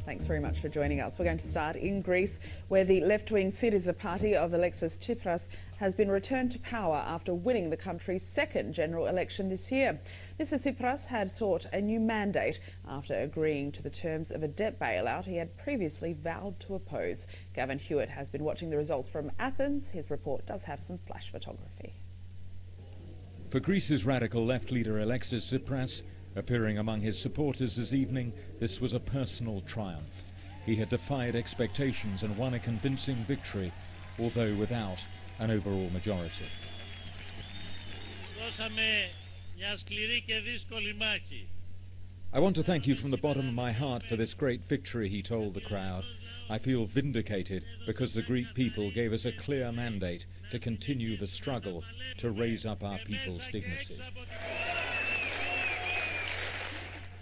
Thanks very much for joining us. We're going to start in Greece, where the left-wing Syriza party of Alexis Tsipras has been returned to power after winning the country's second general election this year. Mr Tsipras had sought a new mandate after agreeing to the terms of a debt bailout he had previously vowed to oppose. Gavin Hewitt has been watching the results from Athens. His report does have some flash photography. For Greece's radical left leader Alexis Tsipras, appearing among his supporters this evening, this was a personal triumph. He had defied expectations and won a convincing victory, although without an overall majority. I want to thank you from the bottom of my heart for this great victory, he told the crowd. I feel vindicated because the Greek people gave us a clear mandate to continue the struggle to raise up our people's dignity.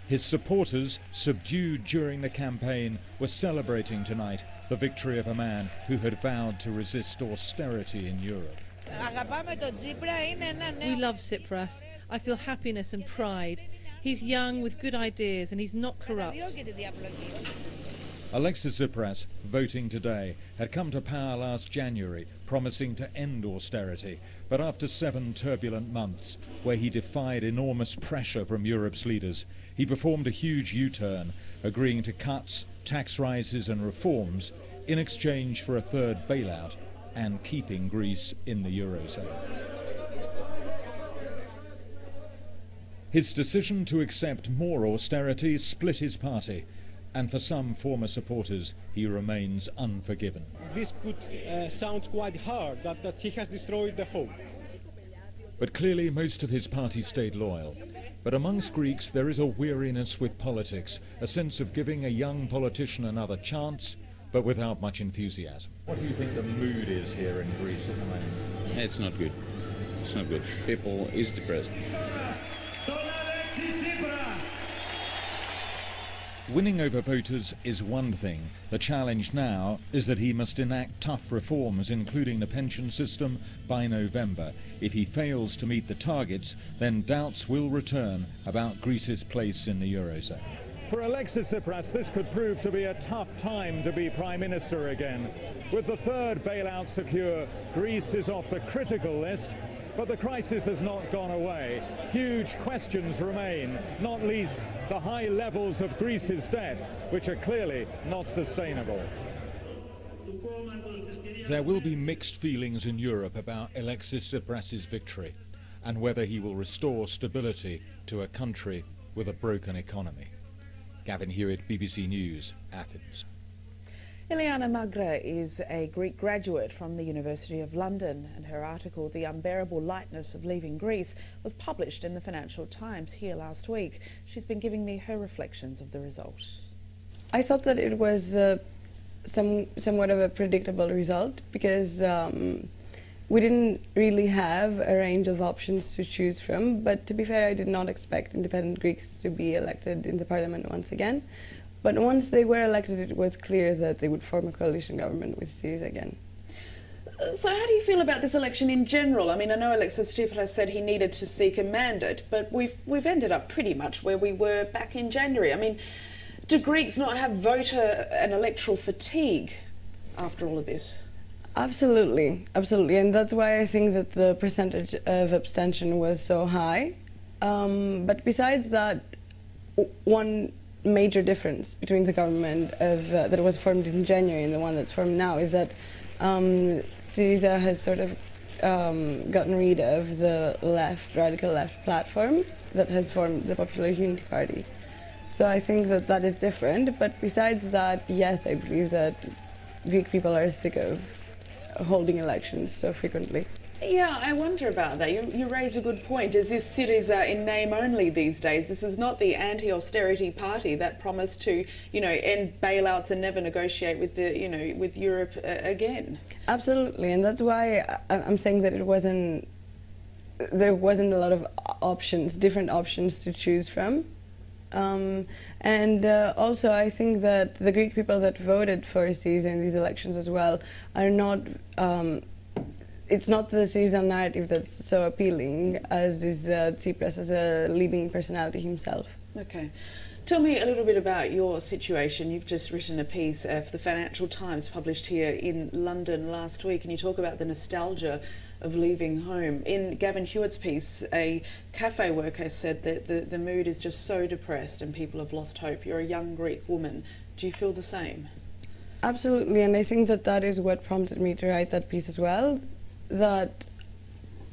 His supporters, subdued during the campaign, were celebrating tonight the victory of a man who had vowed to resist austerity in Europe. We love Tsipras. I feel happiness and pride. He's young with good ideas and he's not corrupt. Alexis Tsipras, voting today, had come to power last January, promising to end austerity. But after 7 turbulent months, where he defied enormous pressure from Europe's leaders, he performed a huge U-turn, agreeing to cuts, tax rises and reforms in exchange for a third bailout and keeping Greece in the Eurozone. His decision to accept more austerity split his party, and for some former supporters, he remains unforgiven. This could sound quite hard, that he has destroyed the hope. But clearly most of his party stayed loyal. But amongst Greeks there is a weariness with politics, a sense of giving a young politician another chance, but without much enthusiasm. What do you think the mood is here in Greece at the moment? It's not good. It's not good. People is depressed. Winning over voters is one thing. The challenge now is that he must enact tough reforms, including the pension system, by November. If he fails to meet the targets, then doubts will return about Greece's place in the Eurozone. For Alexis Tsipras, this could prove to be a tough time to be Prime Minister again. With the third bailout secure, Greece is off the critical list. But the crisis has not gone away. Huge questions remain, not least the high levels of Greece's debt, which are clearly not sustainable. There will be mixed feelings in Europe about Alexis Tsipras' victory and whether he will restore stability to a country with a broken economy. Gavin Hewitt, BBC News, Athens. Ileana Magre is a Greek graduate from the University of London, and her article, The Unbearable Lightness of Leaving Greece, was published in the Financial Times here last week. She's been giving me her reflections of the result. I thought that it was somewhat of a predictable result because we didn't really have a range of options to choose from, but to be fair, I did not expect independent Greeks to be elected in the parliament once again. But once they were elected, it was clear that they would form a coalition government with Syriza again. So how do you feel about this election in general? I mean, I know Alexis Tsipras said he needed to seek a mandate, but we've ended up pretty much where we were back in January. I mean, do Greeks not have voter and electoral fatigue after all of this? Absolutely, absolutely. And that's why I think that the percentage of abstention was so high. But besides that, one major difference between the government that was formed in January and the one that's formed now is that Syriza has sort of gotten rid of the radical left platform that has formed the Popular Unity Party. So I think that that is different, but besides that, yes, I believe that Greek people are sick of holding elections so frequently. Yeah, I wonder about that. You raise a good point. Is this Syriza in name only these days? This is not the anti-austerity party that promised to, end bailouts and never negotiate with with Europe again. Absolutely, and that's why I'm saying that there wasn't a lot of options, different options to choose from. And also, I think that the Greek people that voted for Syriza in these elections as well are not. It's not the Syriza narrative that's so appealing as is Tsipras as a leading personality himself. Okay. Tell me a little bit about your situation. You've just written a piece for the Financial Times published here in London last week, and you talk about the nostalgia of leaving home. In Gavin Hewitt's piece, a cafe worker said that the mood is just so depressed and people have lost hope. You're a young Greek woman. Do you feel the same? Absolutely, and I think that that is what prompted me to write that piece as well, that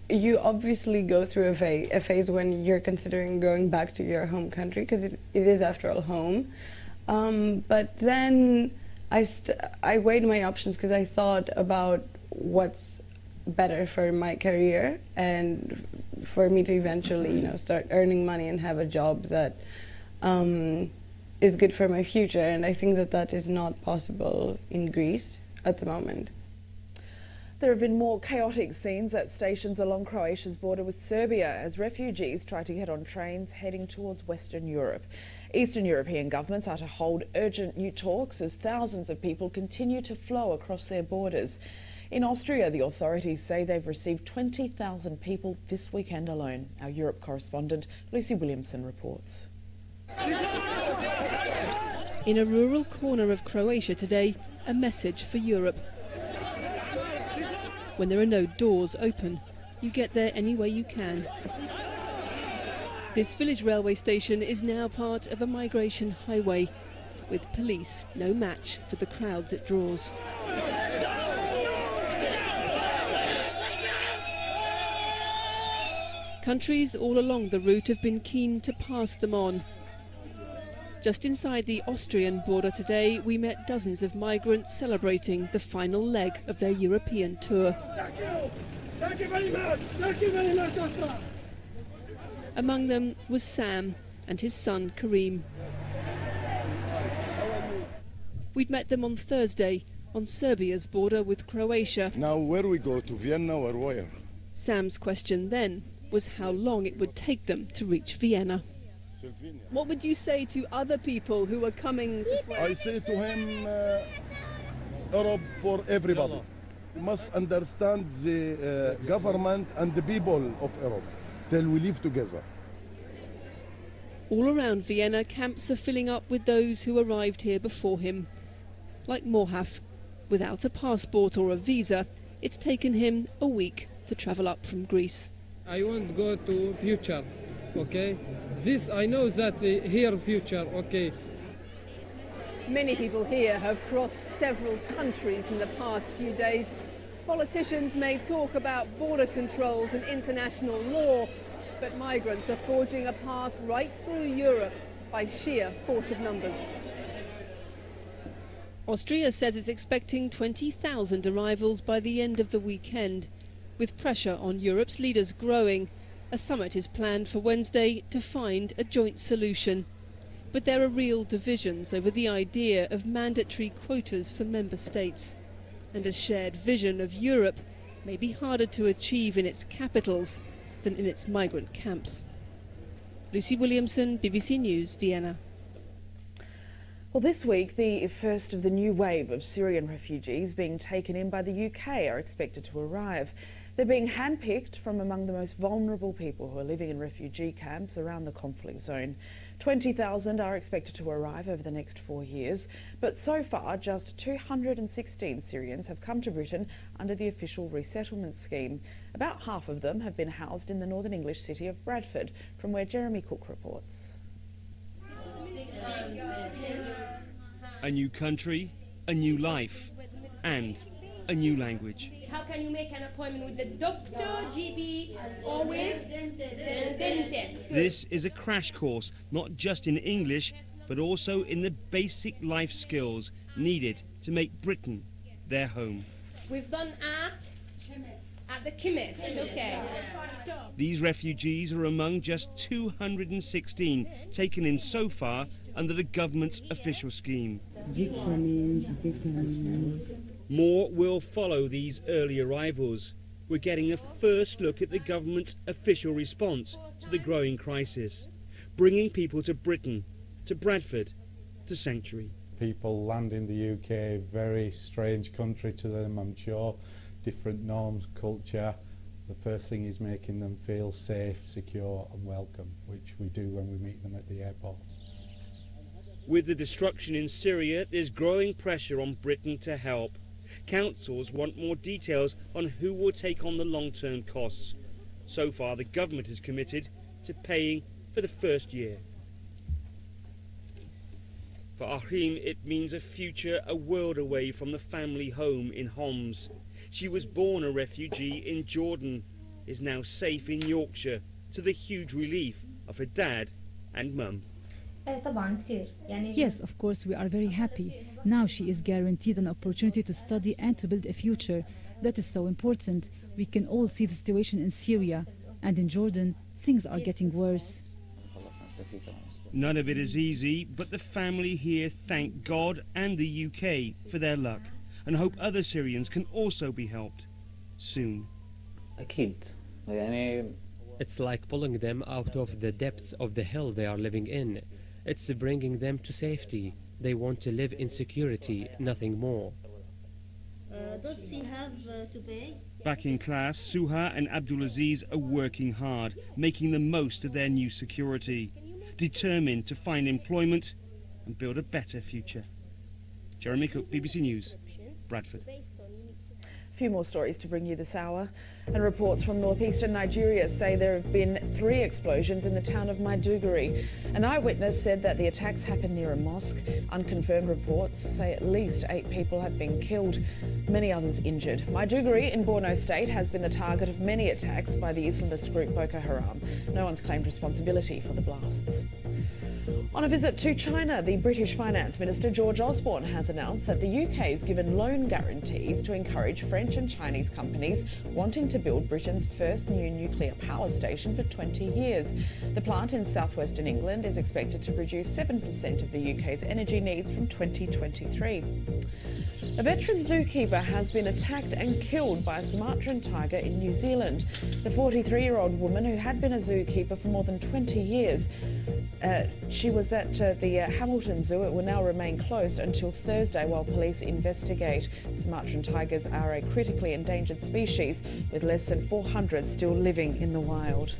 you obviously go through a phase when you're considering going back to your home country, because it is, after all, home. But then I weighed my options, because I thought about what's better for my career and for me to eventually, you know, start earning money and have a job that is good for my future. And I think that that is not possible in Greece at the moment. There have been more chaotic scenes at stations along Croatia's border with Serbia as refugees try to get on trains heading towards Western Europe. Eastern European governments are to hold urgent new talks as thousands of people continue to flow across their borders. In Austria, the authorities say they've received 20,000 people this weekend alone. Our Europe correspondent Lucy Williamson reports. In a rural corner of Croatia today, a message for Europe. When there are no doors open, you get there any way you can. This village railway station is now part of a migration highway, with police no match for the crowds it draws. Countries all along the route have been keen to pass them on. Just inside the Austrian border today, we met dozens of migrants celebrating the final leg of their European tour. Thank you! Thank you very much! Thank you very much, Austria! Among them was Sam and his son Karim. We'd met them on Thursday on Serbia's border with Croatia. Now where we go, to Vienna or where? Sam's question then was how long it would take them to reach Vienna. What would you say to other people who are coming this way? I say to him, Europe for everybody. You must understand the government and the people of Europe till we live together. All around Vienna, camps are filling up with those who arrived here before him. Like Morhaf, without a passport or a visa, it's taken him a week to travel up from Greece. I want to go to future, okay? This, I know that here future, okay? Many people here have crossed several countries in the past few days. Politicians may talk about border controls and international law, but migrants are forging a path right through Europe by sheer force of numbers. Austria says it's expecting 20,000 arrivals by the end of the weekend. With pressure on Europe's leaders growing, a summit is planned for Wednesday to find a joint solution. But there are real divisions over the idea of mandatory quotas for member states. And a shared vision of Europe may be harder to achieve in its capitals than in its migrant camps. Lucy Williamson, BBC News, Vienna. Well, this week, the first of the new wave of Syrian refugees being taken in by the UK are expected to arrive. They're being handpicked from among the most vulnerable people who are living in refugee camps around the conflict zone. 20,000 are expected to arrive over the next 4 years, but so far just 216 Syrians have come to Britain under the official resettlement scheme. About half of them have been housed in the northern English city of Bradford, from where Jeremy Cook reports. A new country, a new life, and a new language. How can you make an appointment with the doctor, GP, or with the dentist? This is a crash course, not just in English, but also in the basic life skills needed to make Britain their home. We've done at the chemist, okay. These refugees are among just 216 taken in so far under the government's official scheme. Vitamins. More will follow these early arrivals. We're getting a first look at the government's official response to the growing crisis, bringing people to Britain, to Bradford, to Sanctuary. People land in the UK, very strange country to them, I'm sure, different norms, culture, The first thing is making them feel safe, secure and welcome, which we do when we meet them at the airport. With the destruction in Syria, there's growing pressure on Britain to help. Councils want more details on who will take on the long-term costs. So far, the government is committed to paying for the first year. For Ahim, it means a future a world away from the family home in Homs. She was born a refugee in Jordan, is now safe in Yorkshire, to the huge relief of her dad and mum. Yes, of course, we are very happy. Now she is guaranteed an opportunity to study and to build a future. That is so important. We can all see the situation in Syria, and in Jordan, things are getting worse. None of it is easy, but the family here thank God and the UK for their luck and hope other Syrians can also be helped soon. It's like pulling them out of the depths of the hell they are living in. It's bringing them to safety. They want to live in security, nothing more. Does she have to pay? Back in class, Suha and Abdulaziz are working hard, making the most of their new security, determined to find employment and build a better future. Jeremy Cook, BBC News, Bradford. A few more stories to bring you this hour, and reports from northeastern Nigeria say there have been 3 explosions in the town of Maiduguri. An eyewitness said that the attacks happened near a mosque. Unconfirmed reports say at least 8 people have been killed, many others injured. Maiduguri in Borno State has been the target of many attacks by the Islamist group Boko Haram. No one's claimed responsibility for the blasts. On a visit to China, the British Finance Minister George Osborne has announced that the UK has given loan guarantees to encourage French and Chinese companies wanting to build Britain's first new nuclear power station for 20 years. The plant in southwestern England is expected to produce 7% of the UK's energy needs from 2023. A veteran zookeeper has been attacked and killed by a Sumatran tiger in New Zealand. The 43-year-old woman, who had been a zookeeper for more than 20 years, she was at the Hamilton Zoo. It will now remain closed until Thursday while police investigate. Sumatran tigers are a critically endangered species, with less than 400 still living in the wild.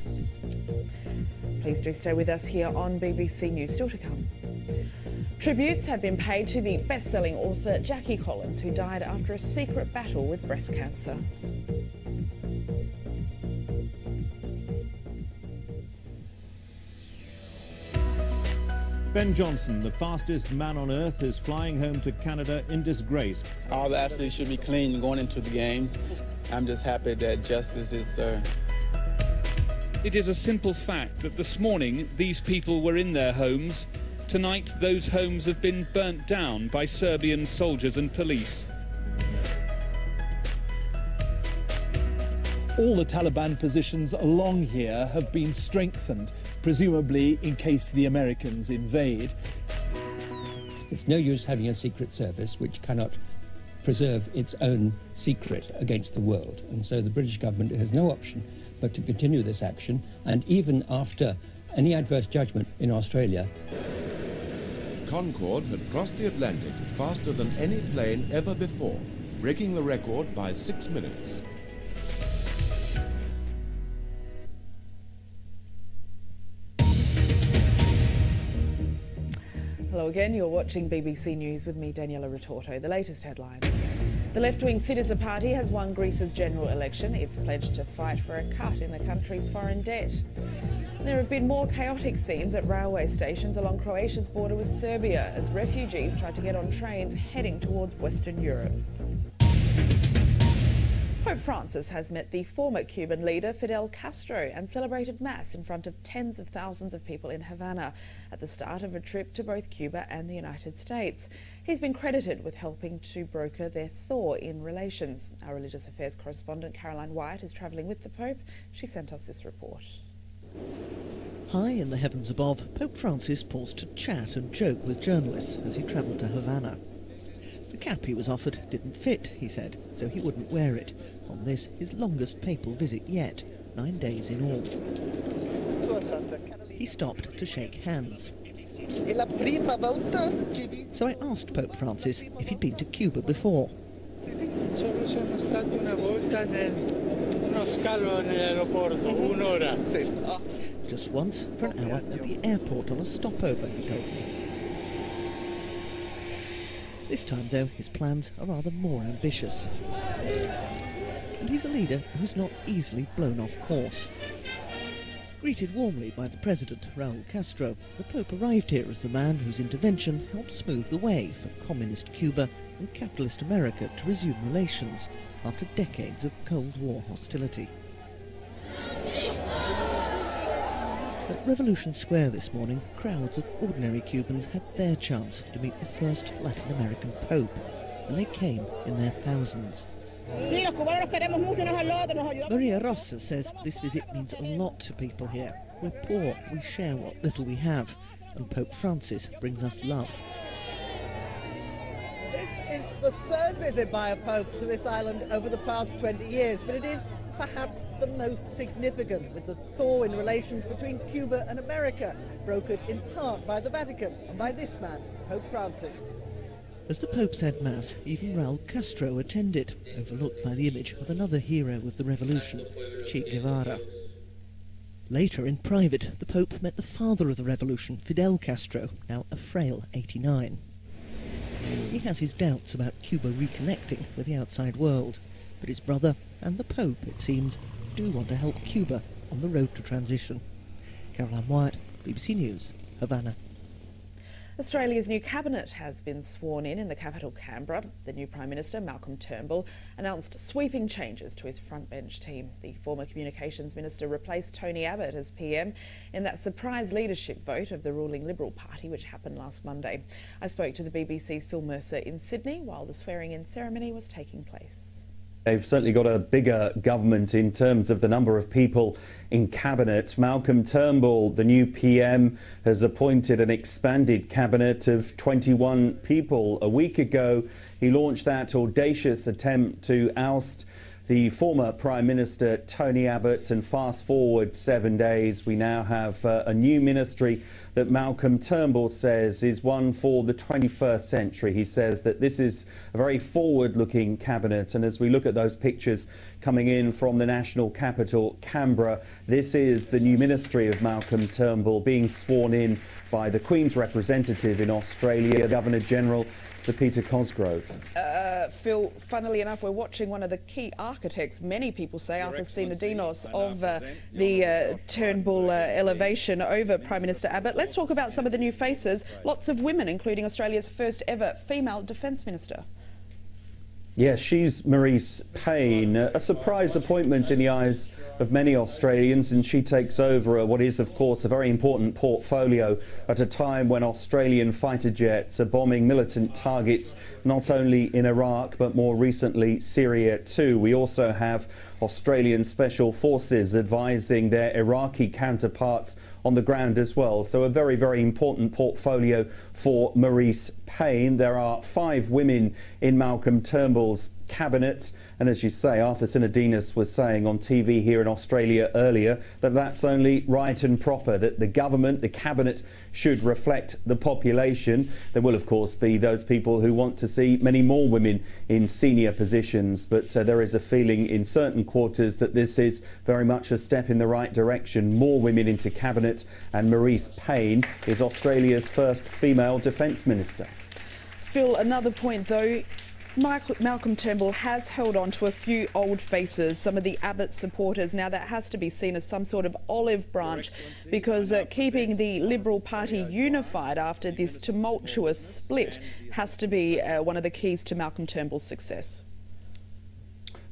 Please do stay with us here on BBC News. Still to come. Tributes have been paid to the best-selling author Jackie Collins, who died after a secret battle with breast cancer. Ben Johnson, the fastest man on earth, is flying home to Canada in disgrace. All the athletes should be clean going into the games. I'm just happy that justice is served. It is a simple fact that this morning these people were in their homes. Tonight, those homes have been burnt down by Serbian soldiers and police. All the Taliban positions along here have been strengthened, presumably in case the Americans invade. It's no use having a secret service which cannot preserve its own secret against the world. And so the British government has no option but to continue this action, and even after any adverse judgment in Australia. Concorde had crossed the Atlantic faster than any plane ever before, breaking the record by 6 minutes. Hello again, you're watching BBC News with me, Daniela Ritorto. The latest headlines. The left-wing Syriza party has won Greece's general election. It's pledged to fight for a cut in the country's foreign debt. There have been more chaotic scenes at railway stations along Croatia's border with Serbia as refugees try to get on trains heading towards Western Europe. Pope Francis has met the former Cuban leader Fidel Castro and celebrated Mass in front of tens of thousands of people in Havana at the start of a trip to both Cuba and the United States. He's been credited with helping to broker their thaw in relations. Our religious affairs correspondent Caroline Wyatt is travelling with the Pope. She sent us this report. High in the heavens above, Pope Francis paused to chat and joke with journalists as he travelled to Havana. The cap he was offered didn't fit, he said, so he wouldn't wear it. On this, his longest papal visit yet, 9 days in all. He stopped to shake hands. So I asked Pope Francis if he'd been to Cuba before. Just once for an hour at the airport on a stopover, he told me. This time, though, his plans are rather more ambitious. And he's a leader who's not easily blown off course. Greeted warmly by the president, Raul Castro, the Pope arrived here as the man whose intervention helped smooth the way for communist Cuba and capitalist America to resume relations after decades of Cold War hostility. At Revolution Square this morning, crowds of ordinary Cubans had their chance to meet the first Latin American Pope, and they came in their thousands. Maria Rosa says this visit means a lot to people here. We're poor, we share what little we have, and Pope Francis brings us love. This is the third visit by a pope to this island over the past 20 years, but it is perhaps the most significant, with the thaw in relations between Cuba and America, brokered in part by the Vatican and by this man, Pope Francis. As the Pope said Mass, even Raul Castro attended, overlooked by the image of another hero of the revolution, Che Guevara. Later, in private, the Pope met the father of the revolution, Fidel Castro, now a frail 89. He has his doubts about Cuba reconnecting with the outside world, but his brother and the Pope, it seems, do want to help Cuba on the road to transition. Caroline Wyatt, BBC News, Havana. Australia's new cabinet has been sworn in the capital, Canberra. The new Prime Minister, Malcolm Turnbull, announced sweeping changes to his frontbench team. The former Communications Minister replaced Tony Abbott as PM in that surprise leadership vote of the ruling Liberal Party, which happened last Monday. I spoke to the BBC's Phil Mercer in Sydney while the swearing-in ceremony was taking place. They've certainly got a bigger government in terms of the number of people in cabinet. Malcolm Turnbull, the new PM, has appointed an expanded cabinet of 21 people. A week ago, he launched that audacious attempt to oust the former Prime Minister Tony Abbott, and fast forward 7 days, we now have a new ministry that Malcolm Turnbull says is one for the 21st century. He says that this is a very forward-looking cabinet, and as we look at those pictures coming in from the national capital, Canberra, this is the new ministry of Malcolm Turnbull being sworn in by the Queen's representative in Australia, Governor-General Sir Peter Cosgrove. Phil, funnily enough, we're watching one of the key architects, many people say, Arthur Sinodinos, of the Turnbull elevation over Prime Minister Abbott. Let's talk about some of the new faces. Lots of women, including Australia's first ever female Defence Minister. Yes, she's Marise Payne, a surprise appointment in the eyes of many Australians, and she takes over what is, of course, a very important portfolio at a time when Australian fighter jets are bombing militant targets not only in Iraq but more recently Syria too. We also have Australian Special Forces advising their Iraqi counterparts on the ground as well. So a very, very important portfolio for Marise Payne. There are 5 women in Malcolm Turnbull's cabinet, and as you say, Arthur Sinodinos was saying on TV here in Australia earlier that that's only right and proper, that the government, the cabinet, should reflect the population. There will of course be those people who want to see many more women in senior positions, but there is a feeling in certain quarters that this is very much a step in the right direction. More women into cabinet, and Marise Payne is Australia's first female Defence Minister. Phil, another point though, Malcolm Turnbull has held on to a few old faces, some of the Abbott supporters. Now that has to be seen as some sort of olive branch, because keeping the Liberal Party unified after this tumultuous split has to be one of the keys to Malcolm Turnbull's success.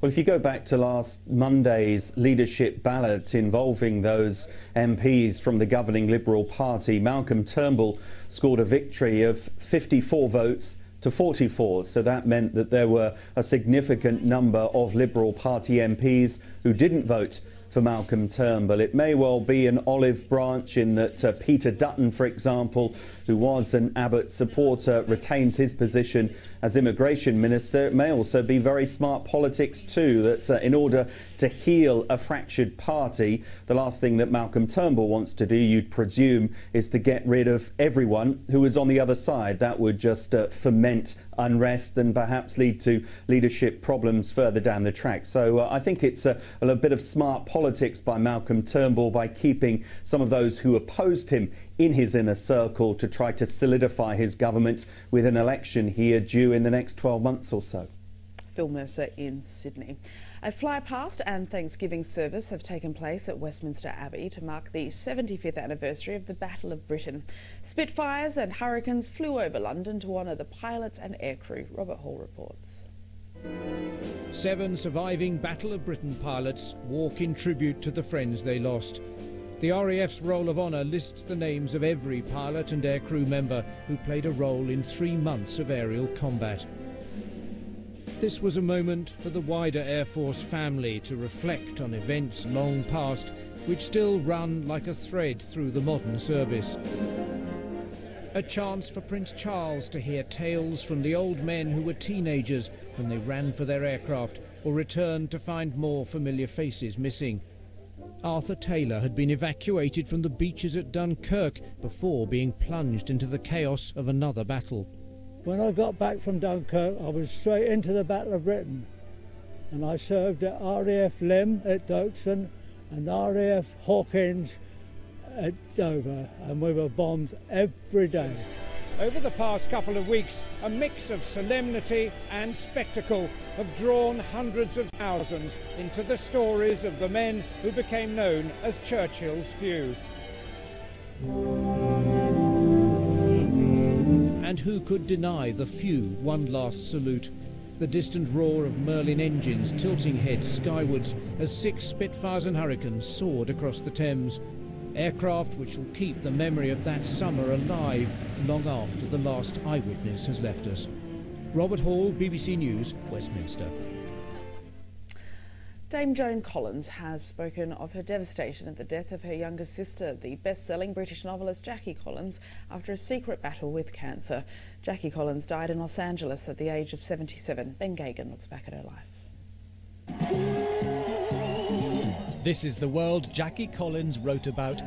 Well, if you go back to last Monday's leadership ballot involving those MPs from the governing Liberal Party, Malcolm Turnbull scored a victory of 54 votes to 44, so that meant that there were a significant number of Liberal Party MPs who didn't vote for Malcolm Turnbull. It may well be an olive branch in that Peter Dutton, for example, who was an Abbott supporter, retains his position as Immigration Minister. It may also be very smart politics too, that in order to heal a fractured party, the last thing that Malcolm Turnbull wants to do, you'd presume, is to get rid of everyone who is on the other side. That would just foment unrest and perhaps lead to leadership problems further down the track. So I think it's a bit of smart politics by Malcolm Turnbull by keeping some of those who opposed him in his inner circle to try to solidify his government with an election here due in the next 12 months or so. Phil Mercer in Sydney. A fly-past and Thanksgiving service have taken place at Westminster Abbey to mark the 75th anniversary of the Battle of Britain. Spitfires and Hurricanes flew over London to honour the pilots and aircrew. Robert Hall reports. 7 surviving Battle of Britain pilots walk in tribute to the friends they lost. The RAF's Roll of Honour lists the names of every pilot and aircrew member who played a role in 3 months of aerial combat. This was a moment for the wider Air Force family to reflect on events long past, which still run like a thread through the modern service. A chance for Prince Charles to hear tales from the old men who were teenagers when they ran for their aircraft or returned to find more familiar faces missing. Arthur Taylor had been evacuated from the beaches at Dunkirk before being plunged into the chaos of another battle. When I got back from Dunkirk, I was straight into the Battle of Britain, and I served at RAF Lem at Folkestone and RAF Hawkins at Dover, and we were bombed every day. Over the past couple of weeks, a mix of solemnity and spectacle have drawn hundreds of thousands into the stories of the men who became known as Churchill's Few. And who could deny the few one last salute? The distant roar of Merlin engines tilting heads skywards as 6 Spitfires and Hurricanes soared across the Thames. Aircraft which will keep the memory of that summer alive long after the last eyewitness has left us. Robert Hall, BBC News, Westminster. Dame Joan Collins has spoken of her devastation at the death of her younger sister, the best-selling British novelist Jackie Collins, after a secret battle with cancer. Jackie Collins died in Los Angeles at the age of 77. Ben Gagan looks back at her life. This is the world Jackie Collins wrote about.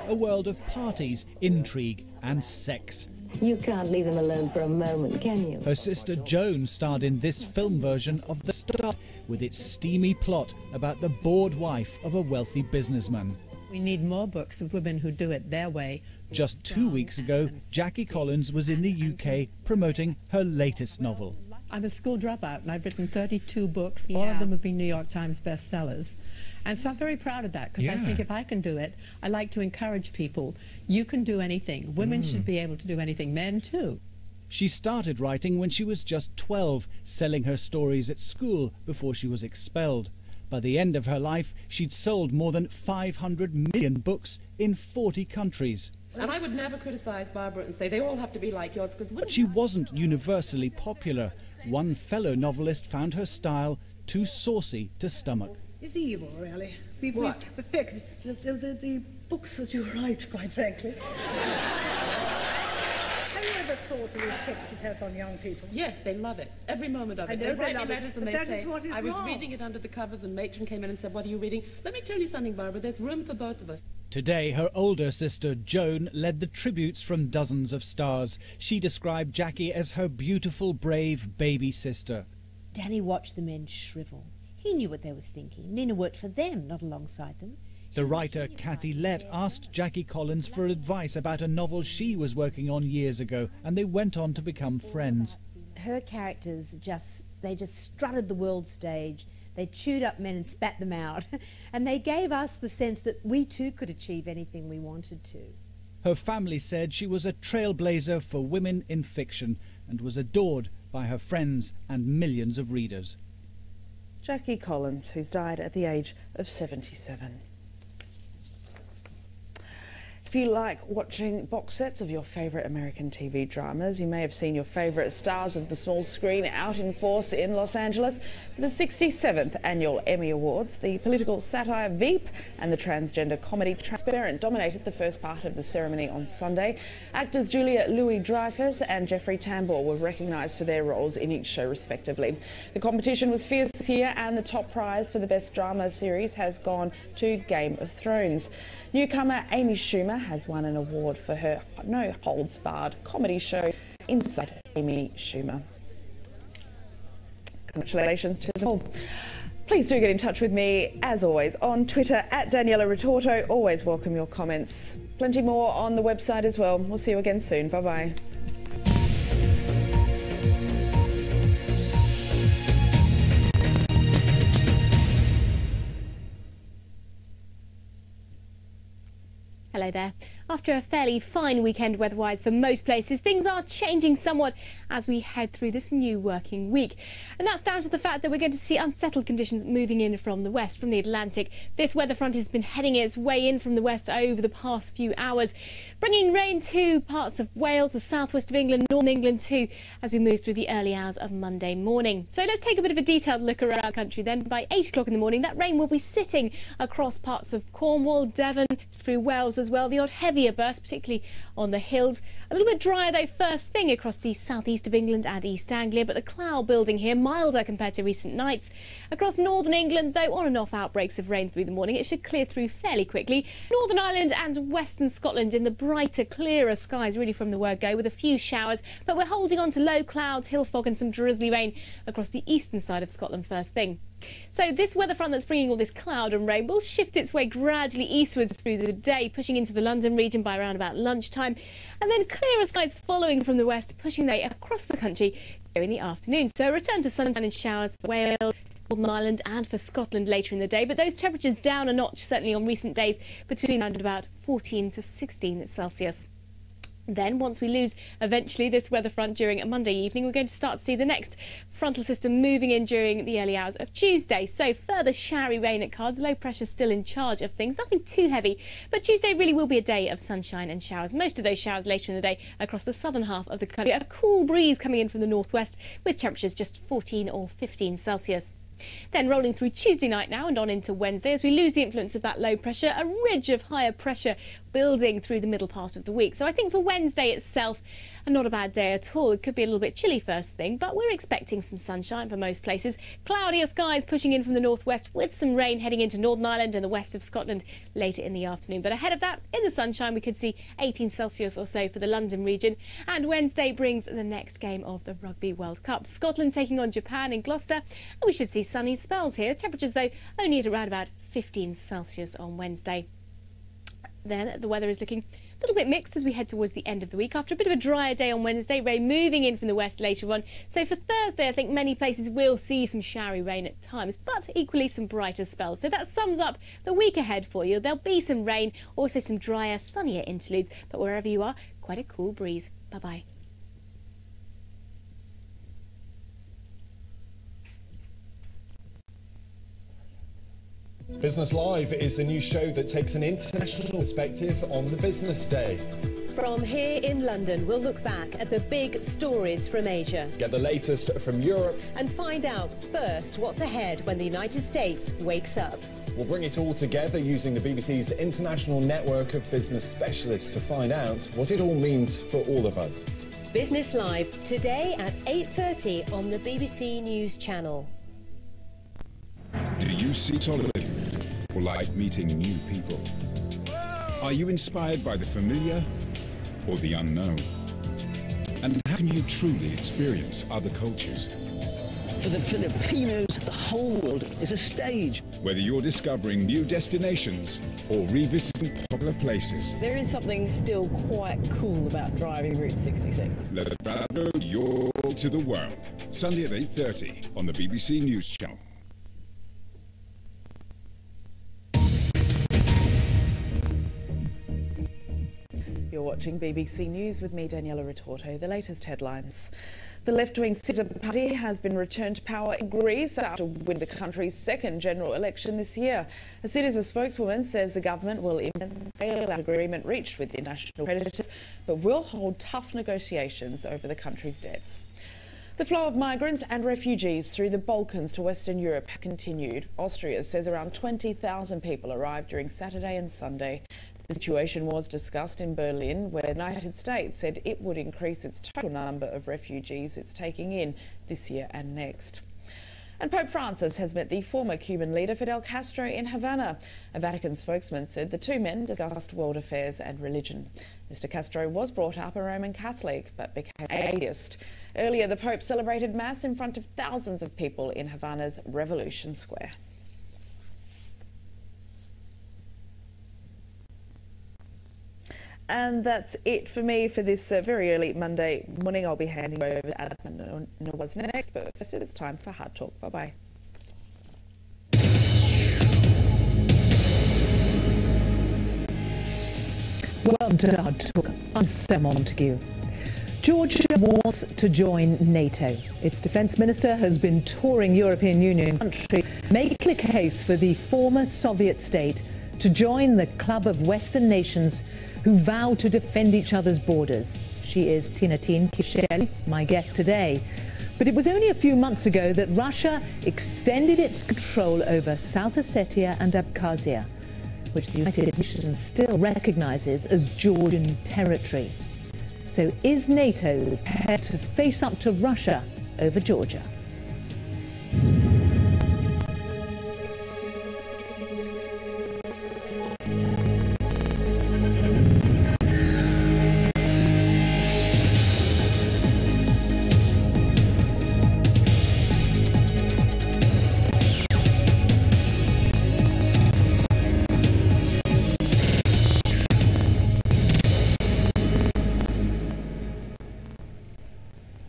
A world of parties, intrigue and sex. You can't leave them alone for a moment, can you? Her sister Joan starred in this film version of The Star, with its steamy plot about the bored wife of a wealthy businessman. We need more books of women who do it their way. Just 2 weeks ago, Jackie Collins was in the UK promoting her latest novel. I'm a school dropout and I've written 32 books. All of them have been New York Times bestsellers. And so I'm very proud of that because I think if I can do it, I like to encourage people. You can do anything. Women should be able to do anything. Men too. She started writing when she was just 12, selling her stories at school before she was expelled. By the end of her life, she'd sold more than 500 million books in 40 countries. And I would never criticise Barbara and say they all have to be like yours, because But she wasn't universally popular. One fellow novelist found her style too saucy to stomach. It's evil, really. We've affected the books that you write, quite frankly. Have you ever thought of the effects it has on young people? Yes, they love it. Every moment of it. I know they write love me letters it, and but they that say, is what is I was wrong. reading it under the covers and Matron came in and said, what are you reading? Let me tell you something, Barbara, there's room for both of us. Today, her older sister Joan led the tributes from dozens of stars. She described Jackie as her beautiful, brave baby sister. Danny watched the men shrivel. He knew what they were thinking. Nina worked for them, not alongside them. The writer Kathy Lett asked Jackie Collins for advice about a novel she was working on years ago, and they went on to become friends. Her characters just strutted the world stage. They chewed up men and spat them out. And they gave us the sense that we too could achieve anything we wanted to. Her family said she was a trailblazer for women in fiction and was adored by her friends and millions of readers. Jackie Collins, who's died at the age of 77. If you like watching box sets of your favourite American TV dramas, you may have seen your favourite stars of the small screen out in force in Los Angeles for the 67th Annual Emmy Awards. The political satire Veep and the transgender comedy Transparent dominated the first part of the ceremony on Sunday. Actors Julia Louis-Dreyfus and Jeffrey Tambor were recognised for their roles in each show respectively. The competition was fierce this year, and the top prize for the best drama series has gone to Game of Thrones. Newcomer Amy Schumer has won an award for her no-holds-barred comedy show Inside Amy Schumer. Congratulations to them all. Please do get in touch with me, as always, on Twitter at Daniela Retorto. Always welcome your comments. Plenty more on the website as well. We'll see you again soon. Bye-bye. Hello there. After a fairly fine weekend weather-wise for most places, things are changing somewhat as we head through this new working week. And that's down to the fact that we're going to see unsettled conditions moving in from the west, from the Atlantic. This weather front has been heading its way in from the west over the past few hours, bringing rain to parts of Wales, the southwest of England, northern England too, as we move through the early hours of Monday morning. So let's take a bit of a detailed look around our country then. By 8 o'clock in the morning, that rain will be sitting across parts of Cornwall, Devon, through Wales as well. The odd heavier burst, particularly on the hills. A little bit drier though first thing across the southeast of England and East Anglia, but the cloud building here milder compared to recent nights. Across northern England though, on and off outbreaks of rain through the morning. It should clear through fairly quickly. Northern Ireland and western Scotland in the brighter, clearer skies really from the word go, with a few showers, but we're holding on to low clouds, hill fog and some drizzly rain across the eastern side of Scotland first thing. So this weather front that's bringing all this cloud and rain will shift its way gradually eastwards through the day, pushing into the London region by around about lunchtime, and then clearer skies following from the west, pushing their way across the country during the afternoon. So a return to sunshine and showers for Wales, Northern Ireland and for Scotland later in the day, but those temperatures down a notch certainly on recent days, between around about 14 to 16 Celsius. Then, once we lose eventually this weather front during a Monday evening, we're going to start to see the next frontal system moving in during the early hours of Tuesday. So further showery rain at cards, low pressure still in charge of things, nothing too heavy, but Tuesday really will be a day of sunshine and showers. Most of those showers later in the day across the southern half of the country. A cool breeze coming in from the northwest with temperatures just 14 or 15 Celsius. Then rolling through Tuesday night now and on into Wednesday, as we lose the influence of that low pressure, a ridge of higher pressure building through the middle part of the week. So I think for Wednesday itself, not a bad day at all. It could be a little bit chilly first thing, but we're expecting some sunshine for most places. Cloudier skies pushing in from the northwest with some rain heading into Northern Ireland and the west of Scotland later in the afternoon. But ahead of that, in the sunshine, we could see 18 Celsius or so for the London region. And Wednesday brings the next game of the Rugby World Cup. Scotland taking on Japan in Gloucester. And we should see sunny spells here. Temperatures, though, only at around about 15 Celsius on Wednesday. Then the weather is looking a little bit mixed as we head towards the end of the week. After a bit of a drier day on Wednesday, rain moving in from the west later on. So for Thursday, I think many places will see some showery rain at times, but equally some brighter spells. So that sums up the week ahead for you. There'll be some rain, also some drier, sunnier interludes, but wherever you are, quite a cool breeze. Bye-bye. Business Live is the new show that takes an international perspective on the business day. From here in London, we'll look back at the big stories from Asia. Get the latest from Europe. And find out first what's ahead when the United States wakes up. We'll bring it all together using the BBC's international network of business specialists to find out what it all means for all of us. Business Live, today at 8:30 on the BBC News Channel. Do you see solitude or like meeting new people? Are you inspired by the familiar or the unknown? And how can you truly experience other cultures? For the Filipinos, the whole world is a stage. Whether you're discovering new destinations or revisiting popular places, there is something still quite cool about driving Route 66. Let travel your to the world. Sunday at 8:30 on the BBC News Channel. You're watching BBC News with me, Daniela Ritorto. The latest headlines. The left-wing Syriza party has been returned to power in Greece after winning the country's second general election this year. A Syriza spokeswoman says the government will implement the bailout agreement reached with the national creditors, but will hold tough negotiations over the country's debts. The flow of migrants and refugees through the Balkans to Western Europe has continued. Austria says around 20,000 people arrived during Saturday and Sunday. The situation was discussed in Berlin, where the United States said it would increase its total number of refugees it's taking in this year and next. And Pope Francis has met the former Cuban leader Fidel Castro in Havana. A Vatican spokesman said the two men discussed world affairs and religion. Mr. Castro was brought up a Roman Catholic but became atheist. Earlier, the Pope celebrated Mass in front of thousands of people in Havana's Revolution Square. And that's it for me for this very early Monday morning. I'll be handing over to Adam Nawaz next, but first it's time for Hard Talk. Bye-bye. Welcome to Hard Talk. I'm Sam Montague. Georgia wants to join NATO. Its defence minister has been touring European Union countries, making a case for the former Soviet state to join the club of Western nations who vow to defend each other's borders. She is Tintin Kisheli, my guest today. But it was only a few months ago that Russia extended its control over South Ossetia and Abkhazia, which the United Nations still recognises as Georgian territory. So is NATO prepared to face up to Russia over Georgia?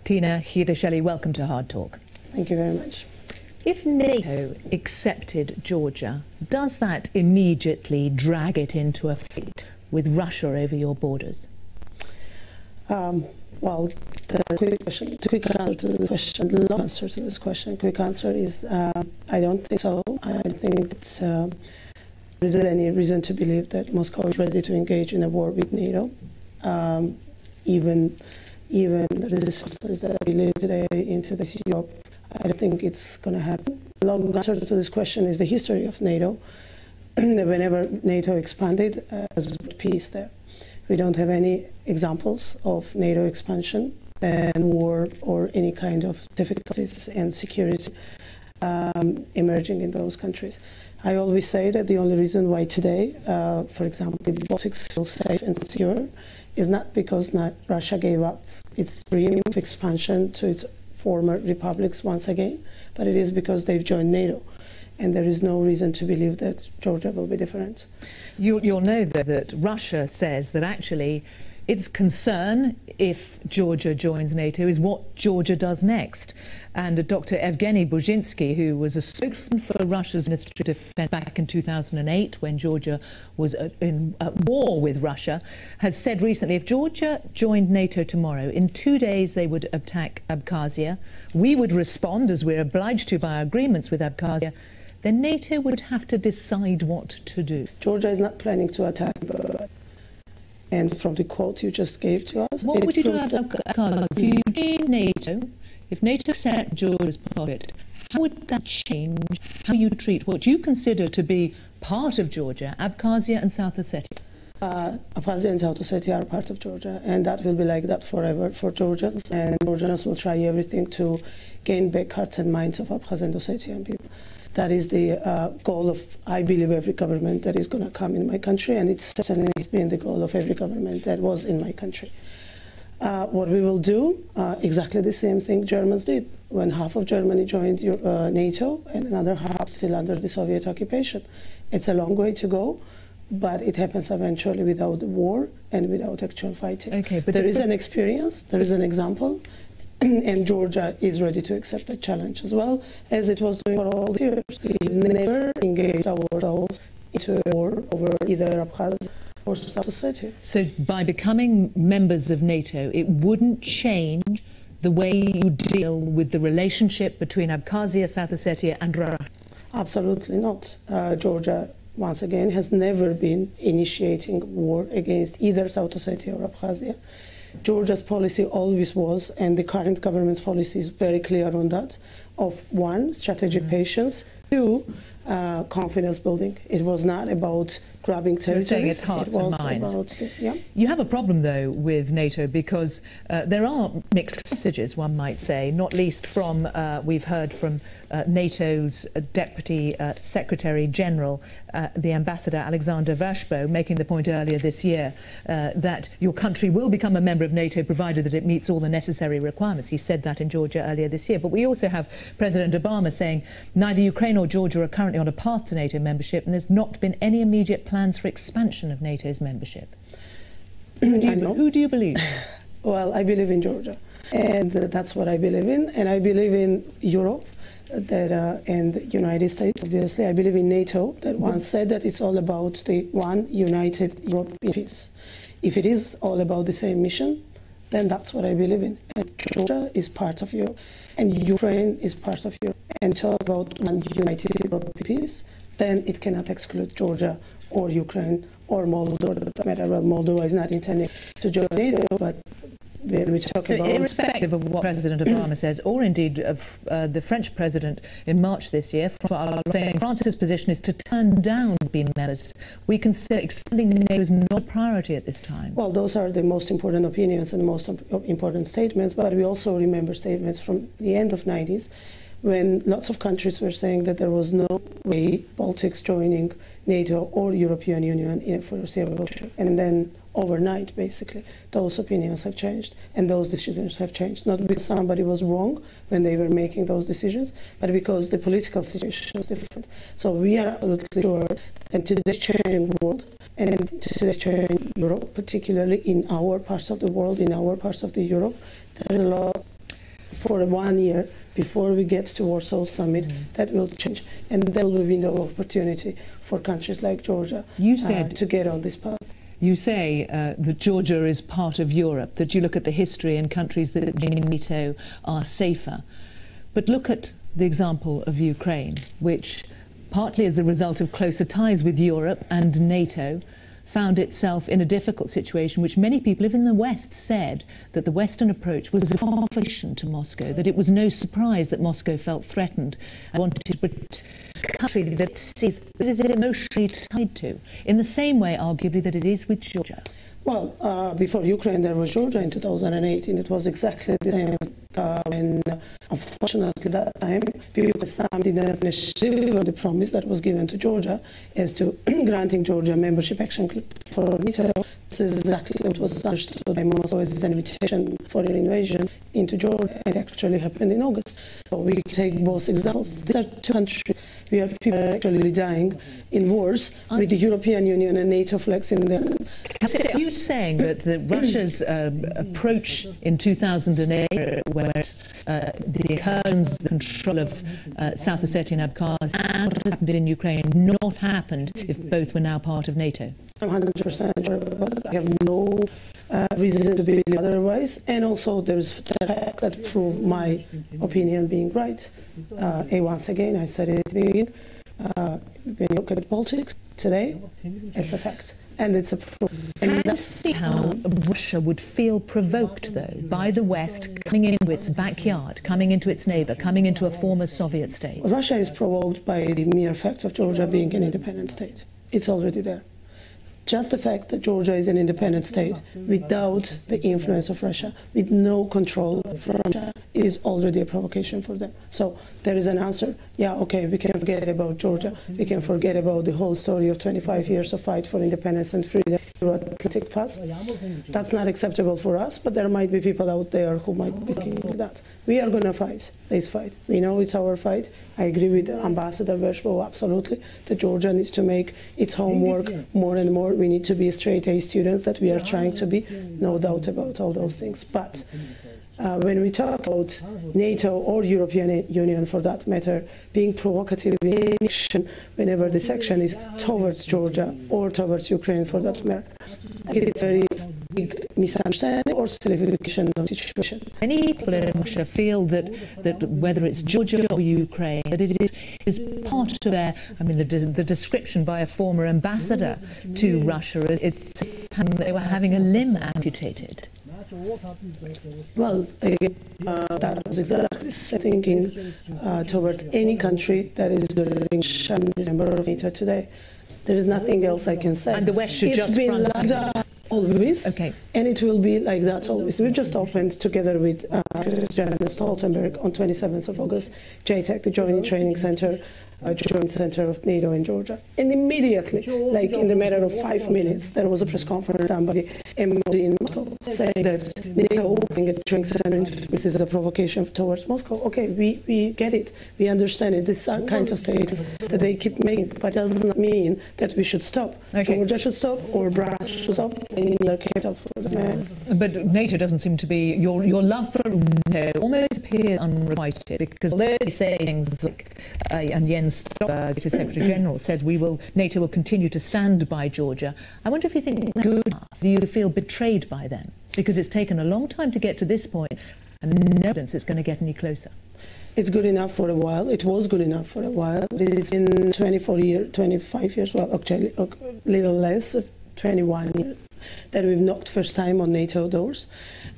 Tina Hirasheli, welcome to Hard Talk. Thank you very much. If NATO accepted Georgia, does that immediately drag it into a fight with Russia over your borders? Well, the quick answer to the question, the long answer to this question, quick answer is I don't think so. I think that there isn't any reason to believe that Moscow is ready to engage in a war with NATO. Even the resources that we live today in today's Europe, I don't think it's going to happen. The long answer to this question is the history of NATO. Whenever NATO expanded, has brought peace there. We don't have any examples of NATO expansion and war or any kind of difficulties and security emerging in those countries. I always say that the only reason why today, for example, the Baltics feel safe and secure is not because Russia gave up its dream of expansion to its former republics once again, but it is because they've joined NATO. And there is no reason to believe that Georgia will be different. You'll know that Russia says that actually its concern, if Georgia joins NATO, is what Georgia does next. And Dr. Evgeny Burzhinsky, who was a spokesman for Russia's Ministry of Defense back in 2008 when Georgia was at war with Russia, has said recently if Georgia joined NATO tomorrow, in 2 days they would attack Abkhazia. We would respond, as we're obliged to by our agreements with Abkhazia. Then NATO would have to decide what to do. Georgia is not planning to attack. And from the quote you just gave to us, what would you do about Abkhazia? If you join NATO, if NATO set Georgia's pocket, how would that change how you treat what you consider to be part of Georgia, Abkhazia and South Ossetia? Abkhazia and South Ossetia are part of Georgia, and that will be like that forever for Georgians. And Georgians will try everything to gain back hearts and minds of Abkhaz and Ossetian people. That is the goal of, I believe, every government that is going to come in my country, and it's certainly been the goal of every government that was in my country. What we will do, exactly the same thing Germans did when half of Germany joined NATO and another half still under the Soviet occupation. It's a long way to go, but it happens eventually without the war and without actual fighting. Okay, but there is an experience, there is an example, and Georgia is ready to accept that challenge as well, as it was doing for all the years. We never engaged ourselves into a war over either Abkhaz or South Ossetia. So by becoming members of NATO, it wouldn't change the way you deal with the relationship between Abkhazia, South Ossetia and Russia? Absolutely not. Georgia, once again, has never been initiating war against either South Ossetia or Abkhazia. Georgia's policy always was, and the current government's policy is very clear on that, of one, strategic patience, two, confidence building. It was not about grabbing territories. You're saying it's hearts and minds. You have a problem, though, with NATO because there are mixed messages, one might say, not least from, we've heard from NATO's Deputy Secretary General, the Ambassador Alexander Vashbo, making the point earlier this year that your country will become a member of NATO provided that it meets all the necessary requirements. He said that in Georgia earlier this year. But we also have President Obama saying neither Ukraine or Georgia are currently on a path to NATO membership, and there's not been any immediate plans for expansion of NATO's membership. Who do you believe? Well, I believe in Georgia, and that's what I believe in, and I believe in Europe and the United States, obviously. I believe in NATO, that once said that it's all about the one united European peace. If it is all about the same mission, then that's what I believe in. And Georgia is part of Europe, and Ukraine is part of Europe. And talk about one united European peace, then it cannot exclude Georgia or Ukraine or Moldova. For that matter, well, Moldova is not intending to join NATO, but when we talk about... So irrespective of what President Obama says, or indeed of the French president in March this year, saying France's position is to turn down being members, we consider expanding NATO is not a priority at this time. Well, those are the most important opinions and the most important statements, but we also remember statements from the end of the 90s when lots of countries were saying that there was no way Baltics joining NATO or European Union in a foreseeable future. And then overnight, basically, those opinions have changed and those decisions have changed. Not because somebody was wrong when they were making those decisions, but because the political situation was different. So we are absolutely sure that in today's changing world and today's changing Europe, particularly in our parts of the world, in our parts of the Europe, there is a lot for 1 year before we get to Warsaw Summit, that will change. And there will be a window of opportunity for countries like Georgia to get on this path. You say that Georgia is part of Europe, that you look at the history and countries that join NATO are safer. But look at the example of Ukraine, which partly as a result of closer ties with Europe and NATO, found itself in a difficult situation, which many people, even in the West, said that the Western approach was a provocation to Moscow, that it was no surprise that Moscow felt threatened and wanted to protect a country that it is emotionally tied to, in the same way, arguably, that it is with Georgia. Well, before Ukraine, there was Georgia in 2008, and it was exactly the same. And unfortunately, that time, because some didn't deliver the promise that was given to Georgia as to granting Georgia membership action for NATO. This is exactly what was understood by Moscow as an invitation for an invasion into Georgia. It actually happened in August. So we take both examples. These are two countries where people are actually dying in wars with the European Union and NATO flags in their hands. Are you saying that Russia's approach in 2008, where the incursions, the control of South Ossetia and Abkhazia, and what happened in Ukraine, not happened if both were now part of NATO? I'm 100% sure about that. I have no reason to believe otherwise, and also there's the fact that prove my opinion being right. Once again, I said it at the beginning, when you look at politics today, it's a fact. And it's a proof. Can you see how Russia would feel provoked, though, by the West coming into its backyard, coming into its neighbour, coming into a former Soviet state? Russia is provoked by the mere fact of Georgia being an independent state. It's already there. Just the fact that Georgia is an independent state without the influence of Russia, with no control from Russia, is already a provocation for them. So there is an answer. Yeah, okay, we can forget about Georgia. We can forget about the whole story of 25 years of fight for independence and freedom, Euro-Atlantic path. That's not acceptable for us, but there might be people out there who might be thinking that. We are going to fight this fight. We know it's our fight. I agree with Ambassador Vashbo, absolutely, that Georgia needs to make its homework more and more. We need to be straight A students that we are trying to be, no doubt about all those things. But when we talk about NATO or European Union, for that matter, being provocative in any action, whenever this action is towards Georgia or towards Ukraine, for that matter, it's a very big misunderstanding or simplification of the situation. Many people in Russia feel that whether it's Georgia or Ukraine, that it is part of their, I mean, the description by a former ambassador to Russia, it's they were having a limb amputated. Well, again, that was exactly the same thinking towards any country that is a member of NATO today. There is nothing else I can say. And the West should just been like that always, okay, and it will be like that always. We just opened together with Jan Stoltenberg on 27th of August, JTAC, the Joint Training Center, Joint Center of NATO in Georgia. And immediately, like in the matter of 5 minutes, there was a press conference done by the MOD in Moscow saying that NATO opening a training center in this is a provocation towards Moscow. Okay, we get it, we understand it. These are kinds of statements that they keep making, but it does not mean that we should stop. Okay. Georgia should stop, or Brussels should stop, any other capital for the man. But NATO doesn't seem to be, your love for NATO almost appears unrequited, because although they say things like, and Jens Stoltenberg, who's Secretary General, says NATO will continue to stand by Georgia. I wonder if you think that's good enough. Do you feel betrayed by them? Because it's taken a long time to get to this point, and no evidence it's going to get any closer. It's good enough for a while. It was good enough for a while. It's been 25 years, well, actually a little less, 21 years, that we've knocked first time on NATO doors,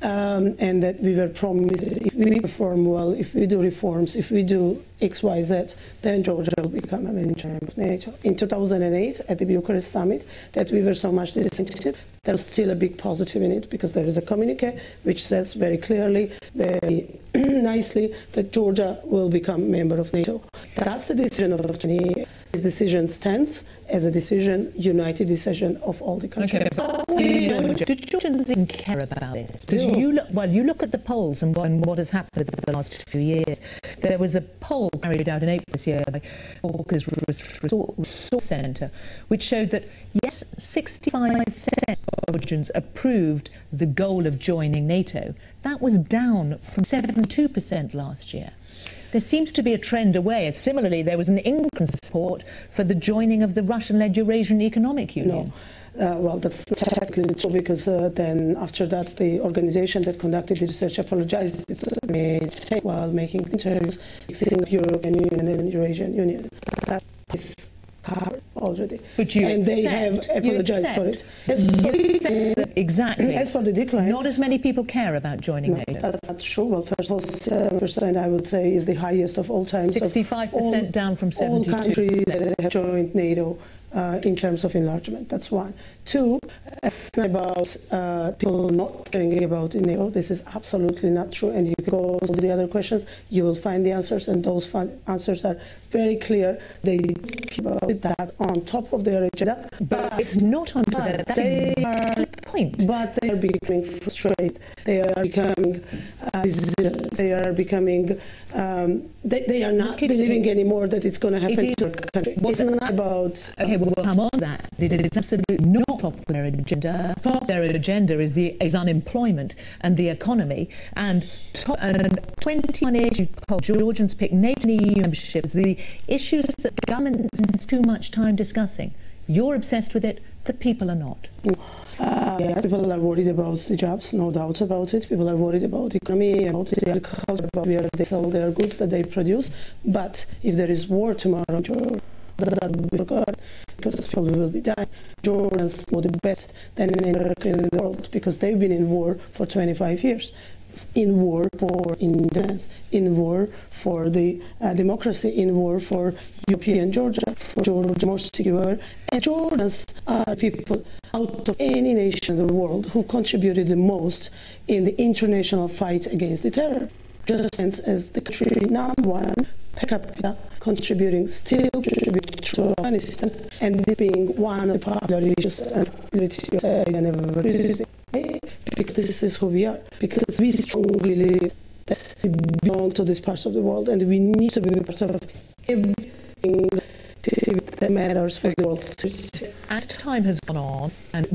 and that we were promised that if we perform well, if we do reforms, if we do X, Y, Z, then Georgia will become a member of NATO. In 2008, at the Bucharest summit, that we were so much disappointed, there's still a big positive in it, because there is a communique which says very clearly, very nicely, that Georgia will become a member of NATO. That's the decision of 20 years. This decision stands as a decision, united decision of all the countries. Okay. Do Georgians even care about this? Because you look at the polls and what has happened in the last few years. There was a poll carried out in April this year by Walker's Resource Centre, which showed that, yes, 65% of Georgians approved the goal of joining NATO. That was down from 72% last year. There seems to be a trend away. Similarly, there was an increased support for the joining of the Russian-led Eurasian Economic Union. No. Well, that's not exactly true, because then after that, the organization that conducted the research apologized mistake while making interviews existing European Union and Eurasian Union. That is covered already. But you and they have apologized for it. Exactly. As for the decline, not as many people care about joining NATO. That's not true. Well, first of all, 7% I would say is the highest of all time. 65% down from 72%. All countries that have joined NATO in terms of enlargement. That's one. Two, it's not about people not caring about NATO. This is absolutely not true. And you go to the other questions, you will find the answers, and those answers are very clear. They keep that on top of their agenda. But it's not on top of that. That's the point. But they are becoming frustrated. They are becoming they are becoming they are not believing anymore that it's going to happen to their country. It's not about... Okay, well, we'll come on to that. It is absolutely not top of their agenda. Top of their agenda is unemployment and the economy. And 21 issue poll, Georgians pick NATO and EU membership as the issues that the government spends too much time discussing. You're obsessed with it, the people are not. Yes, people are worried about the jobs, no doubt about it. People are worried about the economy, about the agriculture, about where they sell their goods that they produce. But if there is war tomorrow, that will be forgotten, because people will be dying. Jordans know the best than any American in the world, because they've been in war for 25 years. In war for independence, in war for the democracy, in war for European Georgia, for Georgia more secure. And Jordans are people out of any nation in the world who contributed the most in the international fight against the terror. Just as the country number one per capita contributing to Afghanistan, and this being one of the popular issues and because this is who we are, because we strongly believe that we belong to these parts of the world, and we need to be part of everything that matters for the world security. As time has gone on and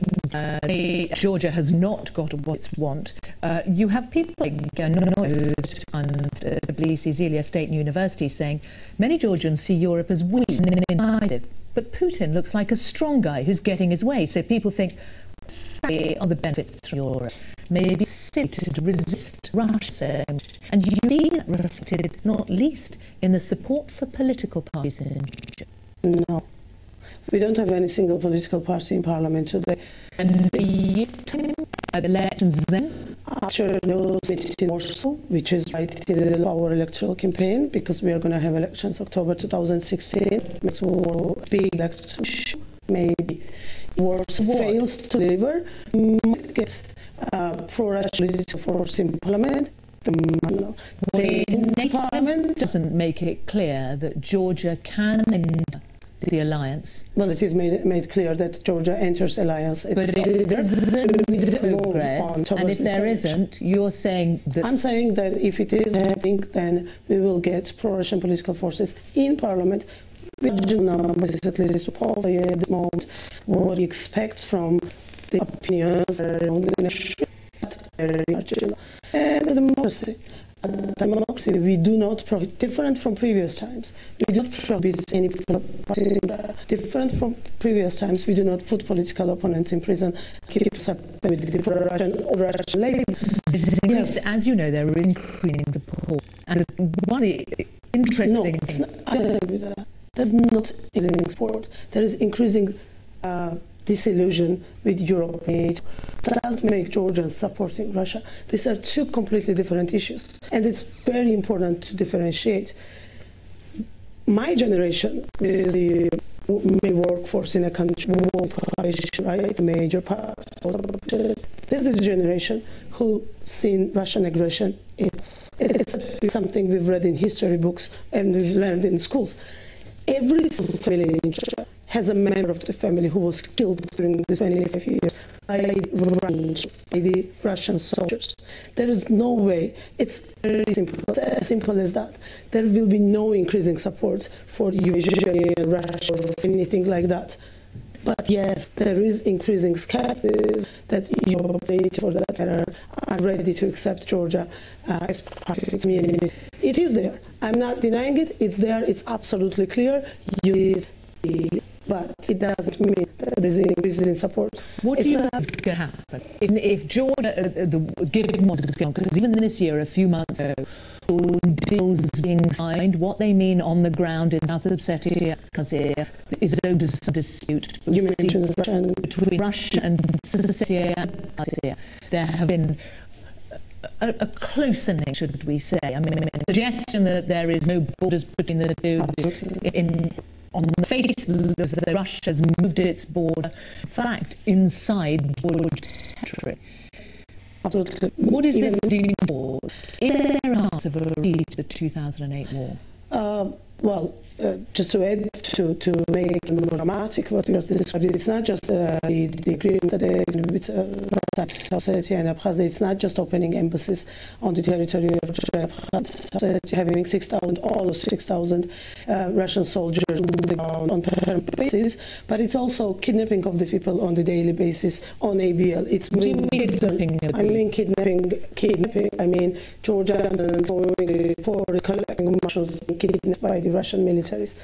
Georgia has not got what it's want, you have people like Noyes and Tbilisi Zilia State University saying many Georgians see Europe as weak and indecisive, but Putin looks like a strong guy who's getting his way, so people think are the benefits from Europe. Maybe silly to resist Russia, and you see that reflected not least in the support for political parties in Georgia. No, we don't have any single political party in parliament today. And the elections then? After those in Warsaw, which is right in our electoral campaign, because we are going to have elections October 2016, it's a big election issue. Maybe Warsaw fails to deliver, might get pro-Russian political force in parliament. Parliament doesn't make it clear that Georgia can enter the alliance. Well, it is made clear that Georgia enters alliance. But it isn't progress, and if there isn't, you're saying that... I'm saying that if it is happening, then we will get pro-Russian political forces in parliament. Basically, this policy at the moment, what we expect from the opinions around the nation, very marginal. And democracy, we do not prohibit, different from previous times, we do not prohibit any party. Different from previous times, we do not put political opponents in prison, keep separate with the Russian labor. Yes. As you know, they're increasing support. And one of the interesting... No, it's not, I don't agree with that. There's not increasing support. There is increasing disillusion with Europe. That doesn't make Georgians supporting Russia. These are two completely different issues, and it's very important to differentiate. My generation is the main workforce in a country, right? The major part. This is a generation who seen Russian aggression. It's something we've read in history books and we've learned in schools. Every family in Georgia has a member of the family who was killed during the 25 years by the Russian soldiers. There is no way. It's very simple. It's as simple as that. There will be no increasing support for Ukraine, Russia, or anything like that. But yes, there is increasing skepticism that Europe, for that matter, are ready to accept Georgia as part of its community. It is there. I'm not denying it. It's there. It's absolutely clear. But it doesn't mean that there is an increase in support. What do you think is going to happen if Georgia, given what is going on, because even this year, a few months ago, deals being signed, what they mean on the ground in South Ossetia, Abkhazia, is a dispute between Russia and Ossetia and Abkhazia. There have been a closening, should we say? I mean, the suggestion that there is no borders between the two on the face, Russia has moved its border, in fact, inside Georgian territory. Absolutely. What is this doing for? Is there a chance of a repeat of the 2008 war? Well, just to add, to make it more dramatic, what you just described, it's not just the agreement that they with Ossetia and Abkhazia. It's not just opening embassies on the territory of Abkhazia, having 6,000, all of 6,000 Russian soldiers on the ground on permanent basis, but it's also kidnapping of the people on the daily basis on ABL. It's kidnapping. I mean, Georgians going for collecting mushrooms being kidnapped by the Russian militaries.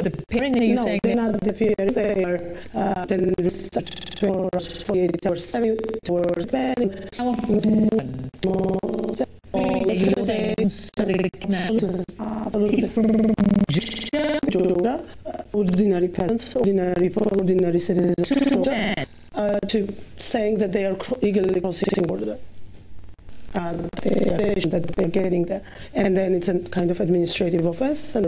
Disappearing? Are you saying? They're not disappearing. They are then restored for 48 hours, 7 hours, banning. Ordinary peasants, ordinary people, ordinary citizens, to saying that they are illegally crossing border. That they're getting there, and then it's a kind of administrative offense, and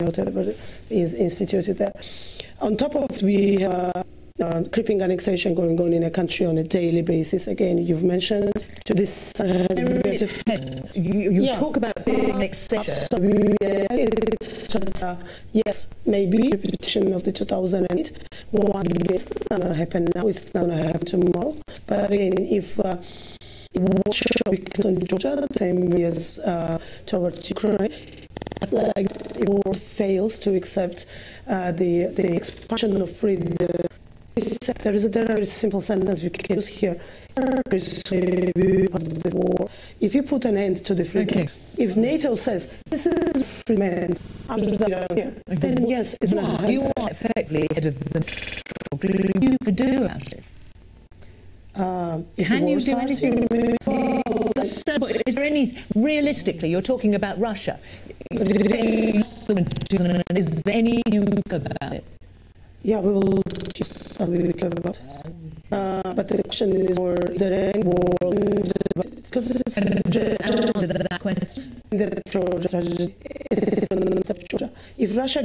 whatever is instituted there. On top of it, we have creeping annexation going on in a country on a daily basis. Again, you've mentioned to this. You talk about annexation. Yes, maybe repetition of the 2008. One is not going to happen now. It's not going to happen tomorrow. But again, if Georgia, the same way as towards Ukraine, like the world fails to accept the expansion of freedom. There is a very simple sentence we can use here. If you put an end to the freedom, if NATO says this is free man, then yes, it's not. You are effectively head of the you could do about it. Can you do anything? Is there any, realistically, you're talking about Russia. Is there any you could about it? Yeah, we will care about it. But the question is more, is there any war? Because it's that question. Georgia. If Russia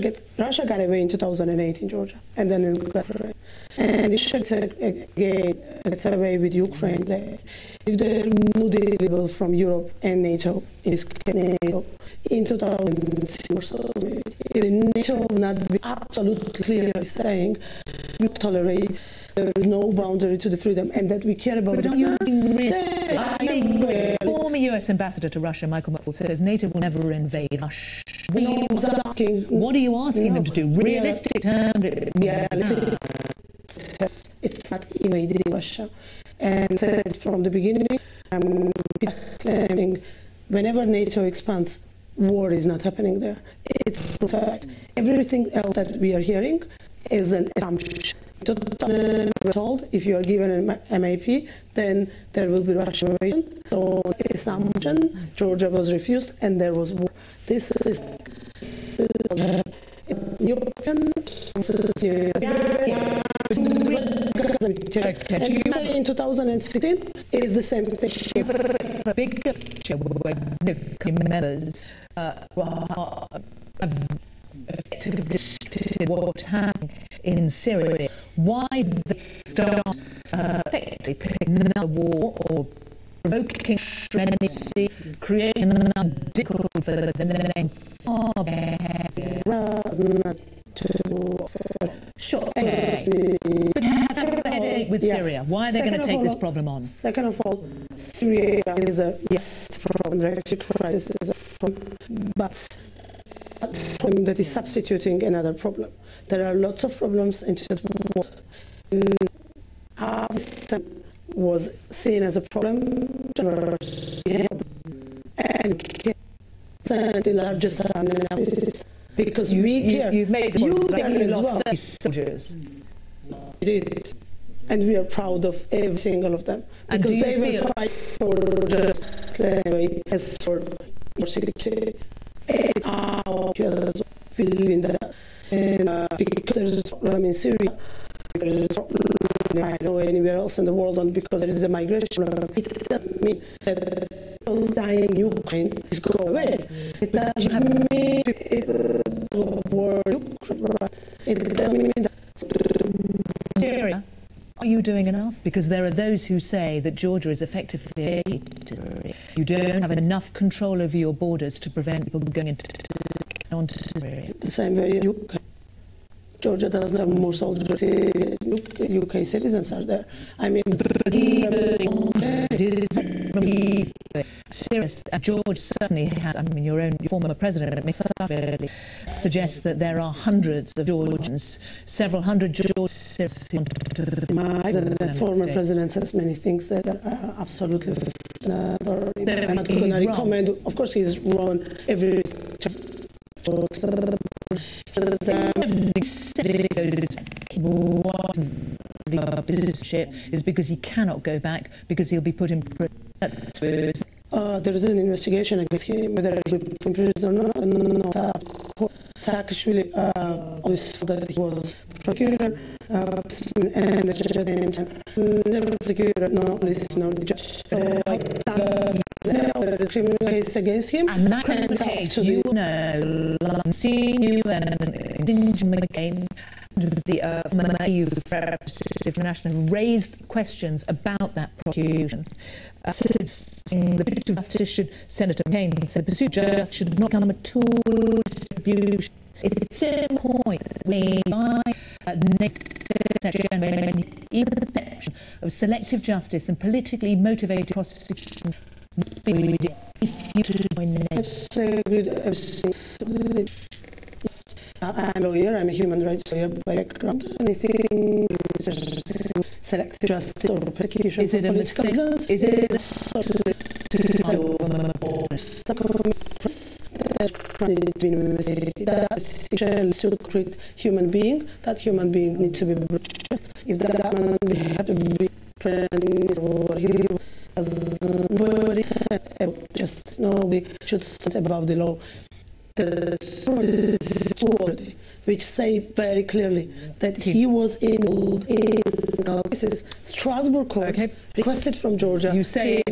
got away in 2008 in Georgia, and then we got away, and Russia gets away with Ukraine, if there are no deliverable from Europe and NATO in 2006 or so, if NATO will not be absolutely clear saying we tolerate, there is no boundary to the freedom, and that we care about. Former US Ambassador to Russia, Michael McFaul, says NATO will never invade Russia. What are you asking them to do? Realistic terms? It's not invading Russia. And said from the beginning, I'm claiming whenever NATO expands, war is not happening there. It's a fact. Everything else that we are hearing is an assumption. We're told if you are given an MAP, then there will be Russian invasion. So assumption, Georgia was refused, and there was war. This is European. In 2016 is the same thing. A big picture where members have effectively what's happening in Syria. Why the start effectively picking another war or provoking frenzy, creating another difficult for the name far better. Sure. Okay. But has a headache with Syria? Why are they going to take this problem on? Second of all, Syria is a problem. Refugee crisis is a problem, but a problem that is substituting another problem. There are lots of problems in the world. Afghanistan was seen as a problem, and the largest analysis. Because we care. You've made the point that you lost 30 soldiers. We did. And we are proud of every single of them. Because they will fight for just claim as for security. And our people believe in that. And because there is a problem in Syria, there is a problem I know anywhere else in the world, and because there is a migration problem, it doesn't mean that people dying in Ukraine is going away. It doesn't mean Syria, are you doing enough? Because there are those who say that Georgia is effectively you don't have enough control over your borders to prevent people going onto Syria. The same way UK. Georgia doesn't have more soldiers. UK citizens are there. I mean, serious. George certainly has. I mean, your own former president suggests that there are hundreds of Georgians, several hundred Georgians. My former president says many things that are absolutely. I'm not going to recommend. Of course, he's wrong every. Is because he cannot go back because he'll be put in prison. There is an investigation against him, whether he'll be put in prison or not. No. Saakashvili always thought that he was prosecutor and the judge at the same time. Never prosecutor, no police, no judge. There is a criminal case against him. And that criminal case, you know, seeing you and McCain, the EU representative national raised questions about that prosecution. The pursuit of justice should, Senator McCain said, the pursuit of justice should not become a tool of distribution. It's a point made by even the perception of selective justice and politically motivated prosecution must be if you to join NATO? Absolutely agreed. Everything. Yes. I'm a lawyer. I'm a human rights lawyer by background. Anything selective justice or persecution is it a political mistake? reasons? Is it to create human being? That human being needs to be British. If that man we have to be president or he as nobody said just nobody should stand above the law. The already, which say very clearly that he was in cases. Strasbourg courts requested from Georgia. You say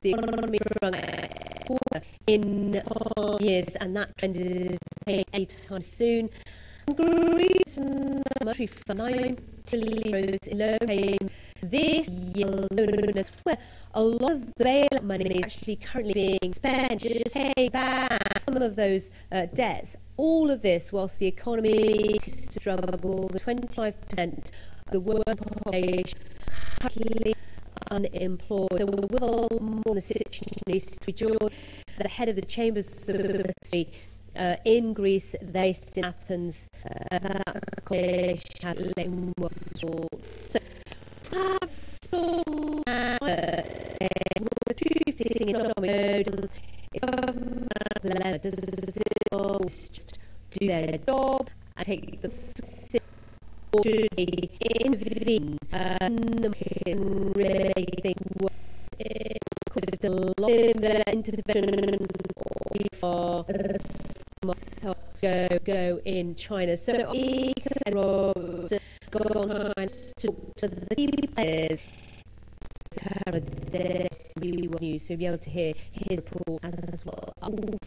the economy in 4 years, and that trend is anytime soon. Greece monetary for 9 trillion euros in loan paying this year alone, as well. A lot of the bailout money is actually currently being spent to just pay back some of those debts. All of this whilst the economy is to struggle. The 25% of the working population currently unemployed. So with all more on the situation needs to be George, the head of the Chambers of Industry in Greece, based in Athens, that conversation was short. So the truth sitting in economic mode is does it just do their job and take the success, or should they intervene in the market and really think what's could have done intervention for go in China. So he could go on to talk to the key players. We will news, so you'll be able to hear his report as well. And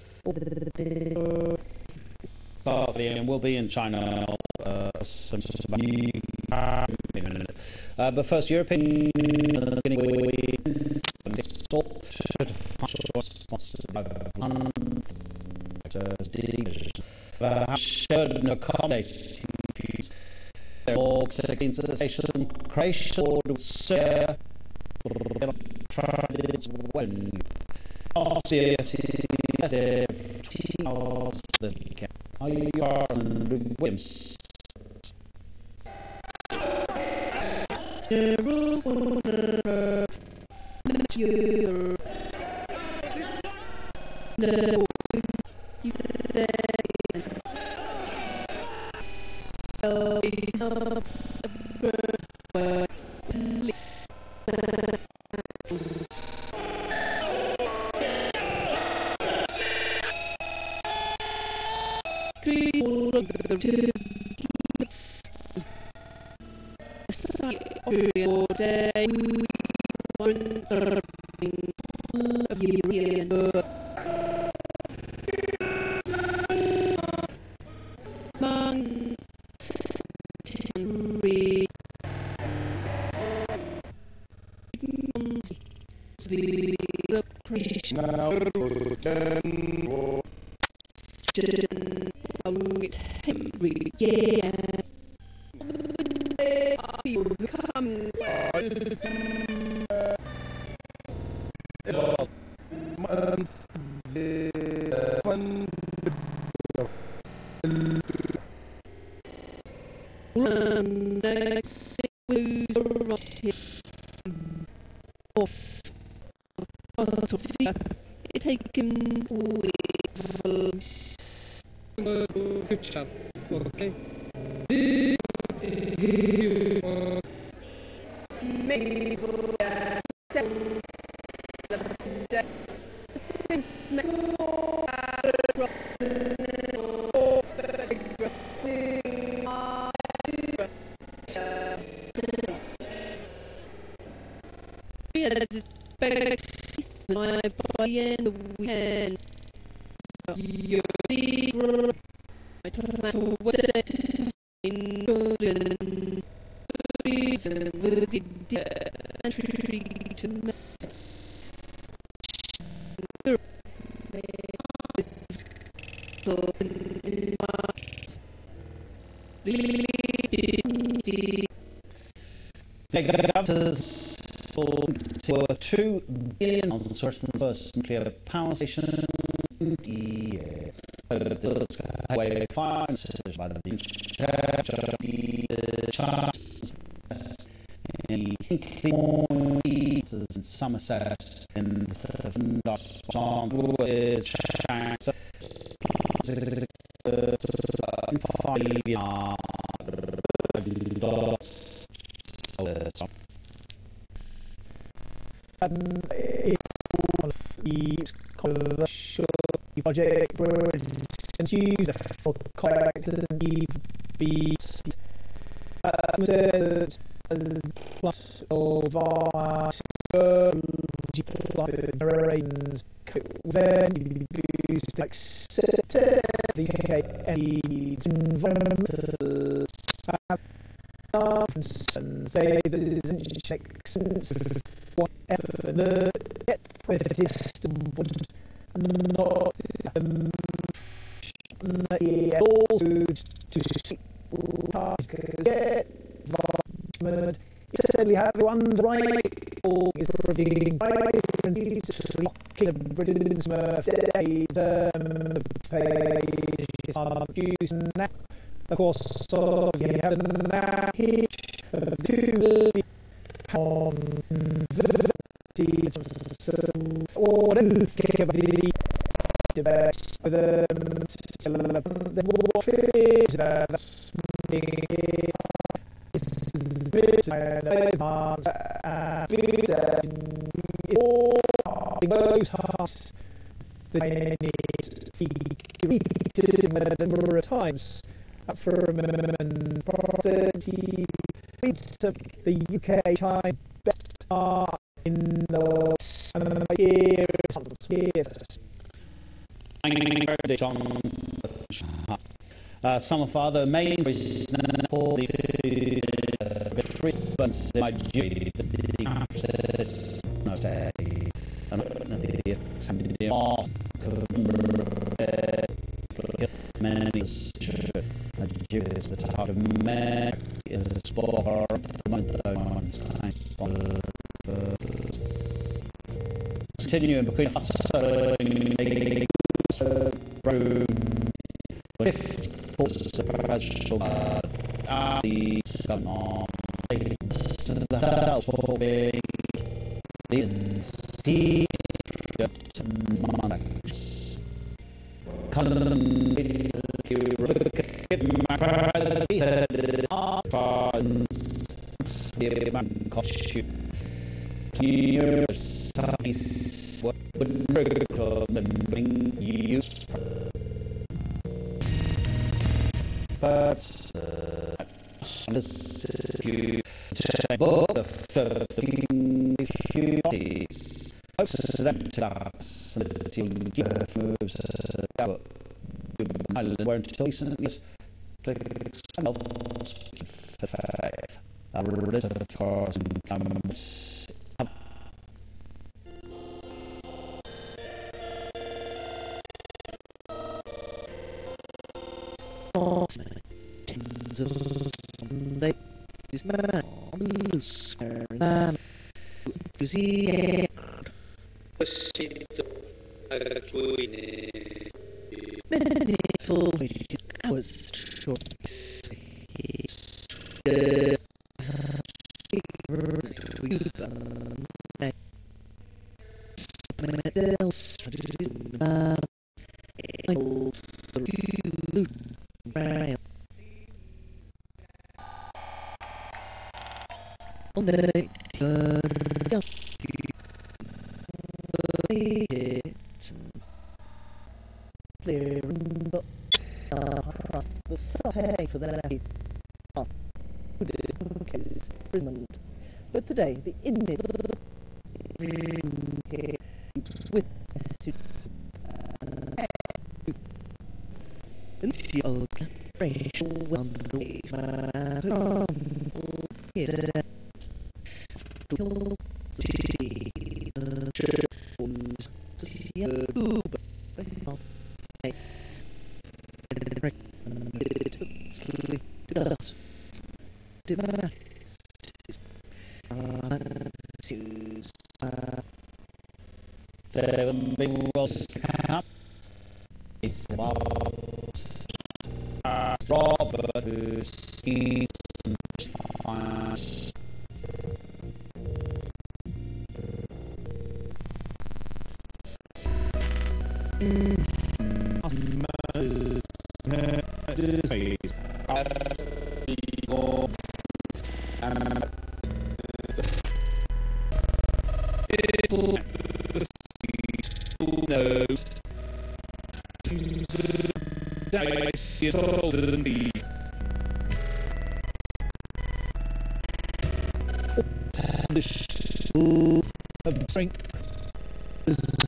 we'll be in China but first, European should accommodate views. There are all 16 cessation Croatia would Serbia tried its when CFCC and Williams. Okay. By the end of the weekend, for 2 billion on certain first nuclear power station. Highway finances by the in Somerset in the project and use the full characters and be plus generations then used to accept the needs environmental concerns. Say there isn't makes sense of whatever the it is not also to see because certainly everyone the right all is providing right and it's locking Britain's birthday is on using that of course so you have an hitch of 2 on the or the device the number of times for the UK time best in the years. Some of other main reasons my duty continuing between us 50 weren't until recently Sunday is man on the loose man to see many waited hours short the Sahara for the life imprisonment. But today the image with it's about Robert who schemes finds strength News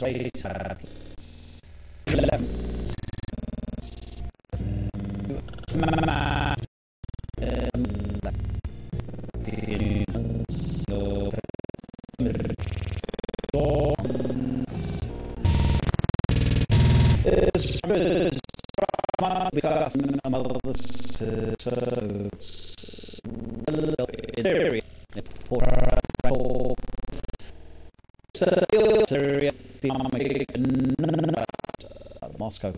later. Moscow.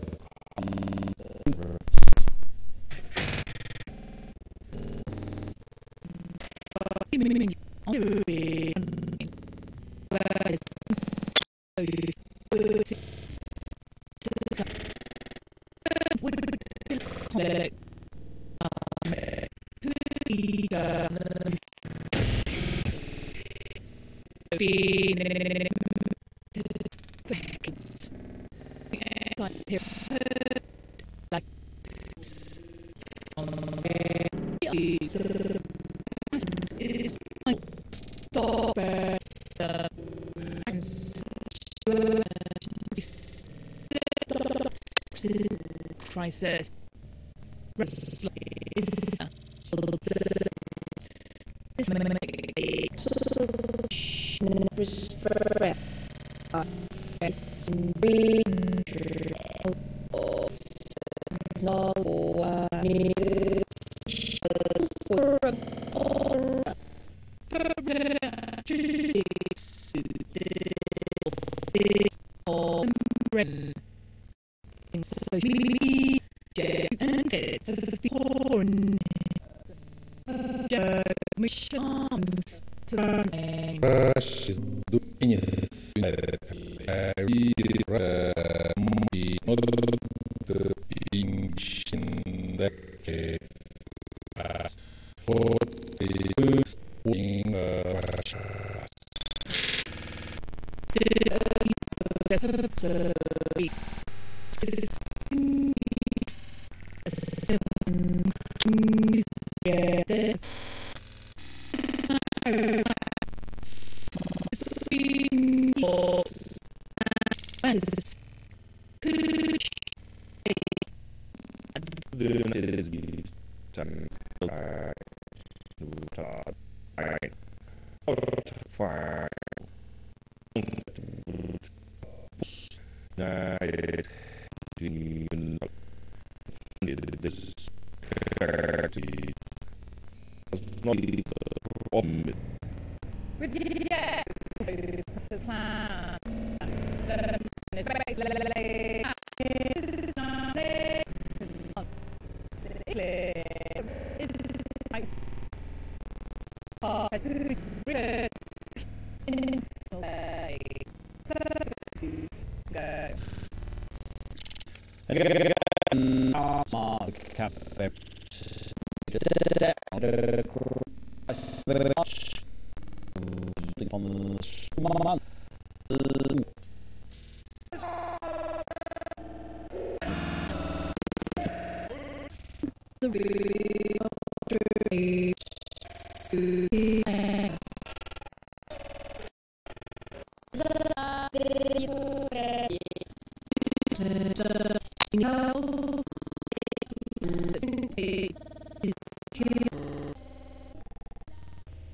Crisis.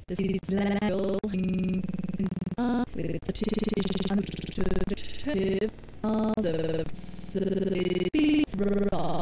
This is level with the tissue of